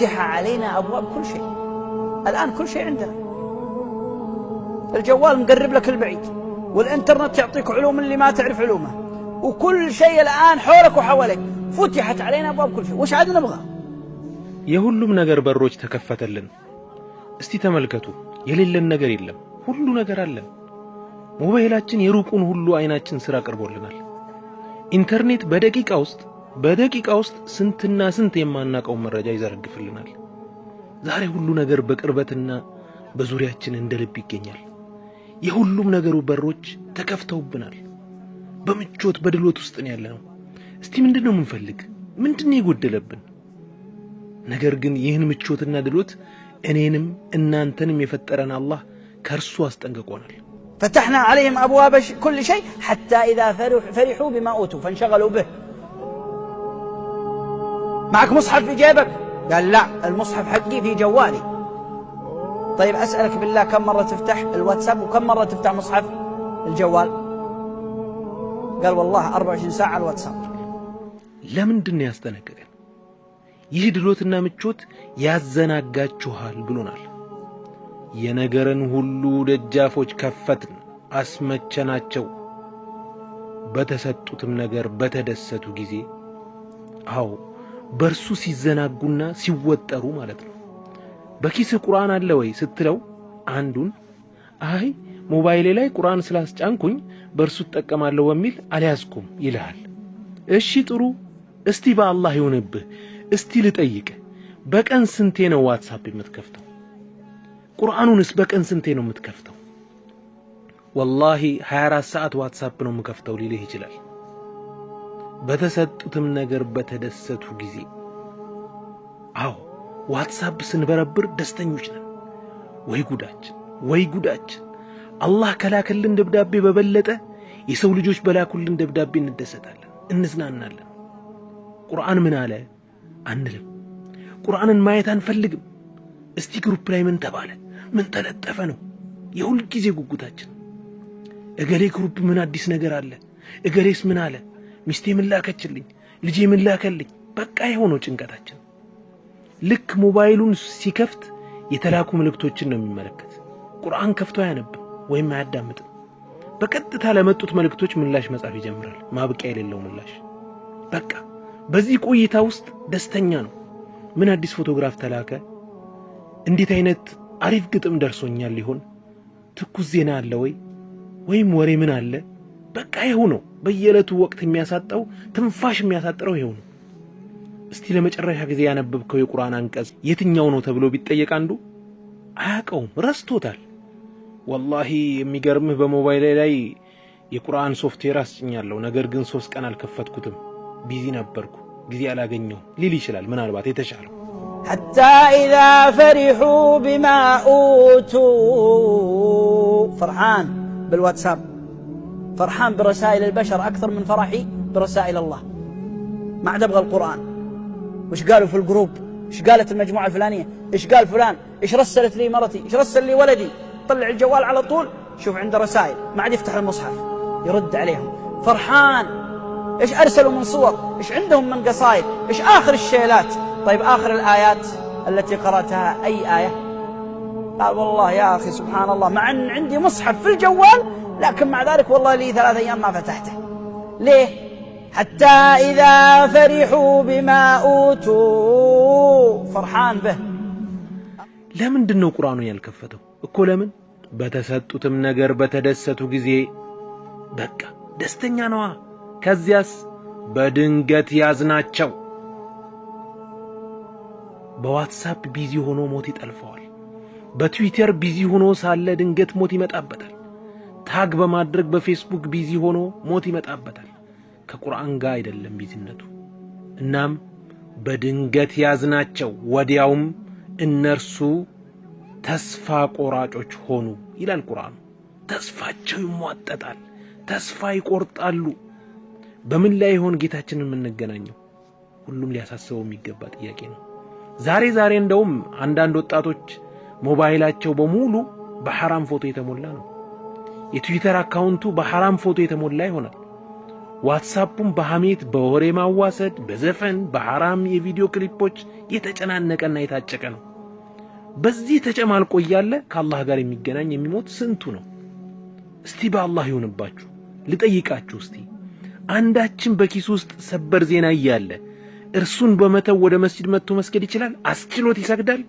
فتح علينا أبواب كل شيء. الآن كل شيء عندنا، الجوال مقرب لك البعيد، والإنترنت يعطيك علوم اللي ما تعرف علومه، وكل شيء الآن حولك وحواليك. فتحت علينا أبواب كل شيء. وش عاد نبغى؟ የሁሉም ነገር በሮች ተከፈተልን። እስቲ ተመልከቱ፣ የሌለን ነገር የለም፣ ሁሉ ነገር አለን። ሞባይላችን የሩቁን ሁሉ አይናችን ስራ ቀርቦልናል። ኢንተርኔት በደቂቃ ውስጥ ስንትና ስንት የማናቀው መረጃ ይዘረግፍልናል። ዛሬ ሁሉ ነገር በቅርበትና በዙሪያችን እንደልብ ይገኛል። የሁሉም ነገሩ በሮች ተከፍተውብናል። በምቾት በድሎት ውስጥ ነው ያለነው። እስቲ ምንድነው ምንፈልግ? ምንድነው ይጎደለብን? ነገር ግን ይህን ምቾትና ድሎት እኔንም እናንተንም የፈጠረን አላህ ከርሱ አስጠንቅቆናል። فتحنا عليهم أبواب كل شيء حتى إذا فرحوا بما أوتوا فانشغلوا به. معك مصحف في جيبك؟ قال لا، المصحف حقي في جوالي. طيب أسألك بالله، كم مرة تفتح الواتساب وكم مرة تفتح مصحف الجوال؟ قال والله 24 ساعة الواتساب. ለምንድን ነው ያስጠነቀቀን? ይህ ድሎትና ምቾት ያዘናጋችኋል ብሎናል። የነገርን ሁሉ ደጃፎች ከፈትን፣ አስመቸናቸው። በተሰጡትም ነገር በተደሰቱ ጊዜ አው በርሱ ሲዘናጉና ሲወጠሩ ማለት ነው። በኪስ ቁርአን አለ ወይ ስትለው አንዱን አይ ሞባይሌ ላይ ቁርአን ስላስጫንኩኝ በርሱ ተጠቀማለሁ በሚል አልያዝኩም ይልሃል። እሺ ጥሩ፣ እስቲ በአላህ ይሁንብህ፣ እስቲ ልጠይቅ፣ በቀን ስንቴ ነው ዋትስአፕ የምትከፍተው? ቁርአኑንስ በቀን ስንቴ ነው የምትከፍተው? ወላሂ 24 ሰዓት ዋትስአፕ ነው የምከፍተው ሊልህ ይችላል። በተሰጡትም ነገር በተደሰቱ ጊዜ አው ዋትስአፕ ስንበረብር ደስተኞች ነን። ወይ ጉዳችን! አላህ ከላከልን ደብዳቤ በበለጠ የሰው ልጆች በላኩልን ደብዳቤ እንደሰታለን፣ እንዝናናለን። ቁርአን ምን አለ አንልም። ቁርአንን ማየት አንፈልግም። እስቲ ግሩፕ ላይ ምን ተባለ፣ ምን ተለጠፈ ነው የሁል ጊዜ ጉጉታችን። እገሌ ግሩፕ ምን አዲስ ነገር አለ፣ እገሌስ ምን አለ፣ ሚስቴ ምን ላከችልኝ፣ ልጄ ምን ላከልኝ። በቃ የሆነው ጭንቀታችን። ልክ ሞባይሉን ሲከፍት የተላኩ መልእክቶችን ነው የሚመለከት። ቁርአን ከፍቶ አያነብም ወይም አያዳምጥም። በቀጥታ ለመጡት መልእክቶች ምላሽ መጻፍ ይጀምራል፣ ማብቂያ የሌለው ምላሽ። በቃ በዚህ ቆይታ ውስጥ ደስተኛ ነው። ምን አዲስ ፎቶግራፍ ተላከ፣ እንዴት አይነት አሪፍ ግጥም ደርሶኛል ሊሆን፣ ትኩስ ዜና አለ ወይም ወሬ ምን አለ። በቃ ይሄው ነው በየለቱ ወቅት የሚያሳጣው ትንፋሽ የሚያሳጥረው ይሄው ነው። እስቲ ለመጨረሻ ጊዜ ያነበብከው የቁርአን አንቀጽ የትኛው ነው ተብሎ ቢጠየቅ አንዱ አያውቀውም፣ ረስቶታል። ወላሂ የሚገርምህ በሞባይል ላይ የቁርአን ሶፍትዌር አስጭኛለሁ፣ ነገር ግን 3 ቀን አልከፈትኩትም፣ ቢዚ ነበርኩ፣ ጊዜ አላገኘው ሊል ይችላል። ምናልባት የተሻለው حتى إذا فرحوا بما أوتوا، فرحان بالواتساب، فرحان برسائل البشر أكثر من فرحي برسائل الله. ما عاد أبغى القرآن. وش قالوا في الجروب، إيش قالت المجموعة الفلانية، إيش قال فلان، إيش رسلت لي مرتي، إيش رسل لي ولدي. طلع الجوال على طول شوف عنده رسائل، ما عاد يفتح المصحف يرد عليهم. فرحان إيش أرسلوا من صور، إيش عندهم من قصائد، إيش آخر الشيلات. طيب آخر الآيات التي قرأتها أي آية؟ قال والله يا أخي سبحان الله، مع أن عندي مصحف في الجوال لكن مع ذلك والله لي 3 أيام ما فتحته. ليه؟ حتى إذا فرحوا بما أوتوا، فرحان به. ለምንድን ነው ቁርአኑን ያልከፈተው እኮ? ለምን? በተሰጡትም ነገር በተደሰቱ ጊዜ በቃ ደስተኛ ነዋ። ከዚያስ በድንገት ያዝናቸው። በዋትስአፕ ቢዚ ሆኖ ሞት ይጠልፈዋል። በትዊተር ቢዚ ሆኖ ሳለ ድንገት ሞት ይመጣበታል። ታግ በማድረግ በፌስቡክ ቢዚ ሆኖ ሞት ይመጣበታል። ከቁርአን ጋር አይደለም ቢዚነቱ። እናም በድንገት ያዝናቸው፣ ወዲያውም እነርሱ ተስፋ ቆራጮች ሆኑ ይላል ቁርአን። ተስፋቸው ይሟጠጣል፣ ተስፋ ይቆርጣሉ። በምን ላይ ሆን ጌታችንን የምንገናኘው? ሁሉም ሊያሳስበው የሚገባ ጥያቄ ነው። ዛሬ እንደውም አንዳንድ ወጣቶች ሞባይላቸው በሙሉ በሐራም ፎቶ የተሞላ ነው። የትዊተር አካውንቱ በሐራም ፎቶ የተሞላ ይሆናል። ዋትስአፑን በሐሜት በወሬ ማዋሰድ በዘፈን በሐራም የቪዲዮ ክሊፖች የተጨናነቀና የታጨቀ ነው በዚህ ተጨማልቆ ያለ ከአላህ ጋር የሚገናኝ የሚሞት ስንቱ ነው እስቲ በአላህ ይሁንባችሁ ልጠይቃችሁ እስቲ አንዳችን በኪስ ውስጥ ሰበር ዜና ይያለ እርሱን በመተው ወደ መስጂድ መጥቶ መስገድ ይችላል አስችሎት ይሰግዳል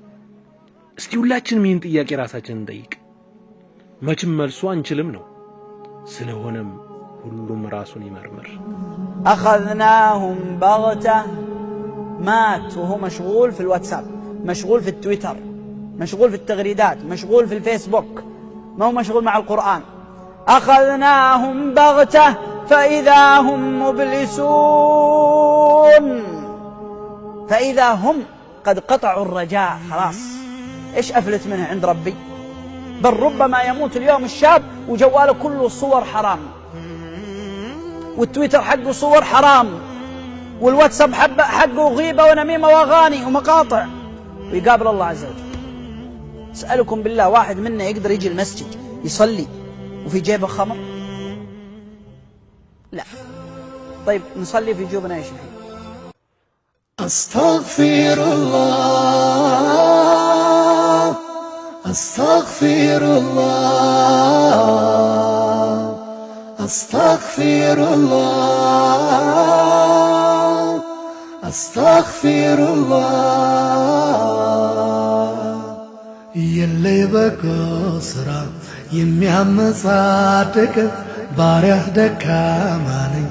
እስቲ ሁላችንም ይህን ጥያቄ ራሳችንን እንጠይቅ መቼም መልሱ አንችልም ነው ስለሆነም ሁሉም ራሱን ይመርምር أخذناهم بغتة مات وهو مشغول في الواتساب مشغول في التويتر مشغول في التغريدات مشغول في الفيسبوك ما هو مشغول مع القرآن أخذناهم بغتة فإذا هم مبلسون فإذا هم قد قطعوا الرجاء خلاص إيش أفلت منه عند ربي بل ربما يموت اليوم الشاب وجواله كله صور حرام والتويتر حقه صور حرام والواتساب حقه غيبة ونميمة وأغاني ومقاطع ويقابل الله عز وجل أسألكم بالله واحد منا يقدر يجي المسجد يصلي وفي جيبه خمر لا طيب نصلي في جيوبنا ايش الحين أستغفر الله أستغفر الله أستغفر الله أستغفر الله يلي بكسرة يميام صادق بارح دكاماني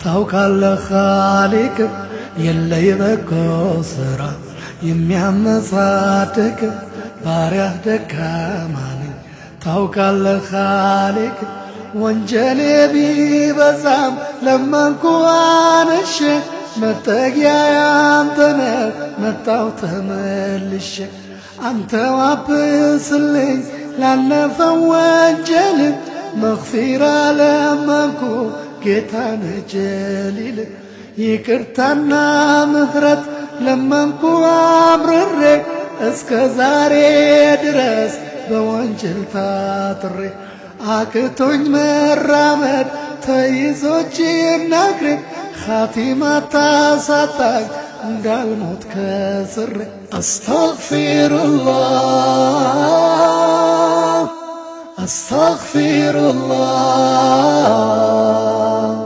توكل خالق يلي بكسرة يميام صادق بارح دكاماني توكل خالق وانجلي بيبزام لما نكوانش متقيا يانتنا متاو تملش أنت وابسلي لأن فوانجل مغفرة لما نكو كتانا جليل يكرتنا مهرت لما نكو عمرر اسكزاري درس بوانجل تاطري አክቶኝ መራመድ ተይዞች ይናግረኝ ኻቲማ ታሳጣኝ እንዳልሞት ከስሬ አስተግፊሩላህ አስተግፊሩላህ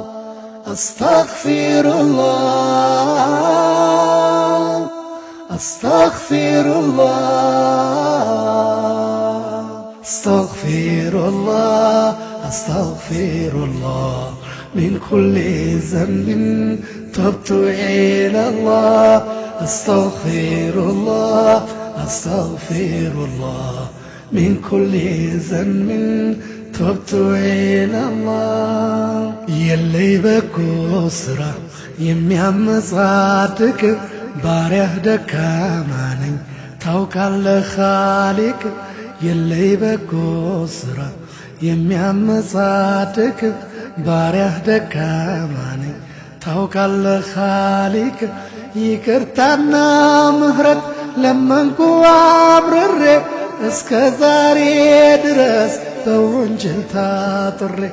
አስተግፊሩላህ አስተግፊሩላህ أستغفر الله أستغفر الله من كل ذنب تبت إلى الله أستغفر الله أستغفر الله من كل ذنب تبت إلى الله يلي بكسرة يميام صادق بارح دكاماني توكل خالق يلي بكسرة يميام صادق بارح دكاماني توكل خالق يكرتنا مهرت لما نكو عبرر اسكزاري درس بونجل تاطري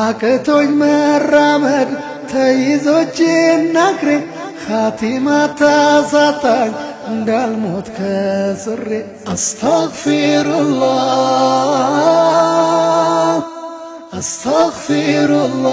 አቅቶኝ መራመድ ተይዞች ይናግረኝ ኻቲማ ታሳጣኝ እንዳልሞት ከስሬ አስተግፊሩላህ አስተግፊሩላህ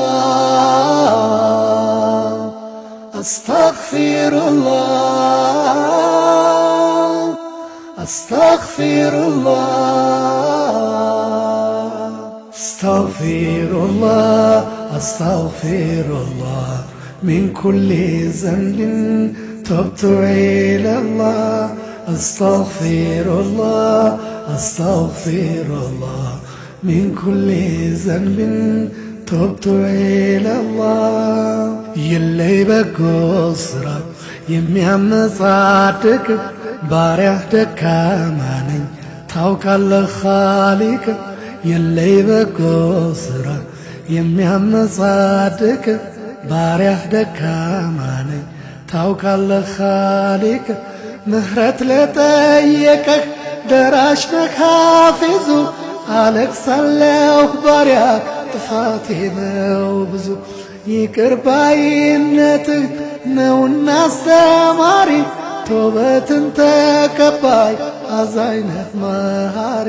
አስተግፊሩላህ አስተግፊሩላህ أستغفر الله أستغفر الله من كل ذنب تبت إلى الله أستغفر الله أستغفر الله من كل ذنب تبت إلى الله يلي بكسرة يميام صادق بارح دكاماني توكل خالق يلي بكسرة يميام صادق بارح دكاماني توكل خالق مهرت لطيقك دراشنا حافظو عليك صلى وبارك طفاتي موبزو ይቅር ባይነትህ ነውና አስተማሪ ተውበትን ተቀባይ አዛኝ ነህ መሃሪ